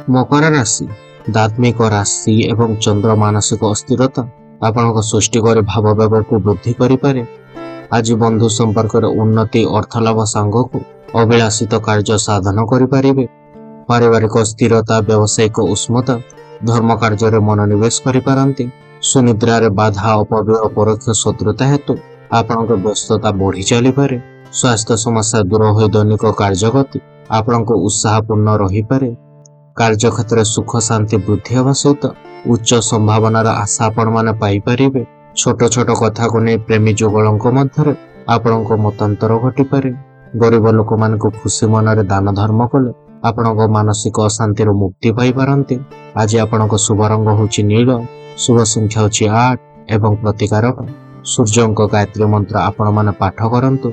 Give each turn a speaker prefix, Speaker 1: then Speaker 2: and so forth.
Speaker 1: ମକର ରାଶି ଦାତ୍ମିକ ରାଶି ଏବଂ ଚନ୍ଦ୍ର ମାନସିକ ଅସ୍ଥିରତା ଆପଣଙ୍କ ସୃଷ୍ଟି କରି ଭାବ ବ୍ୟବହାରକୁ ବୃଦ୍ଧି କରିପାରେ। ଆଜି ବନ୍ଧୁ ସମ୍ପର୍କରେ ଉନ୍ନତି, ଅର୍ଥଲାଭ ସାଙ୍ଗକୁ ଅଭିଳାଷିତ କାର୍ଯ୍ୟ ସାଧନ କରିପାରିବେ। ପାରିବାରିକ ସ୍ଥିରତା, ବ୍ୟବସାୟିକ ଉଷ୍ମତା, ଧର୍ମ କାର୍ଯ୍ୟରେ ମନୋନିବେଶ କରିପାରନ୍ତି। ସୁନିଦ୍ରାରେ ବାଧା, ଅପବ୍ୟୟ, ପରୋକ୍ଷ ଶତ୍ରୁତା ହେତୁ ଆପଣଙ୍କ ବ୍ୟସ୍ତତା ବଢି ଚାଲିପାରେ। ସ୍ୱାସ୍ଥ୍ୟ ସମସ୍ୟା ଦୂର ହୋଇ ଦୈନିକ କାର୍ଯ୍ୟଗତି ଆପଣଙ୍କ ଉତ୍ସାହପୂର୍ଣ୍ଣ ରହିପାରେ। କାର୍ଯ୍ୟକ୍ଷେତ୍ରରେ ସୁଖ ଶାନ୍ତି ବୃଦ୍ଧି ହେବା ସହିତ ଉଚ୍ଚ ସମ୍ଭାବନାର ଆଶା ଆପଣମାନେ ପାଇପାରିବେ। ଛୋଟ ଛୋଟ କଥାକୁ ନେଇ ପ୍ରେମୀ ଯୁଗଳଙ୍କ ମଧ୍ୟରେ ଆପଣଙ୍କ ମତାନ୍ତର ଘଟିପାରେ। ଗରିବ ଲୋକମାନଙ୍କୁ ଖୁସି ମନରେ ଦାନ ଧର୍ମ କଲେ ଆପଣଙ୍କ ମାନସିକ ଅଶାନ୍ତିରୁ ମୁକ୍ତି ପାଇପାରନ୍ତି। ଆଜି ଆପଣଙ୍କ ଶୁଭ ରଙ୍ଗ ହେଉଛି ନୀଳ, ଶୁଭ ସଂଖ୍ୟା ହେଉଛି 8 ଏବଂ ପ୍ରତିକାରକ। ସୂର୍ଯ୍ୟଙ୍କ ଗାୟତ୍ରୀ ମନ୍ତ୍ର ଆପଣମାନେ ପାଠ କରନ୍ତୁ।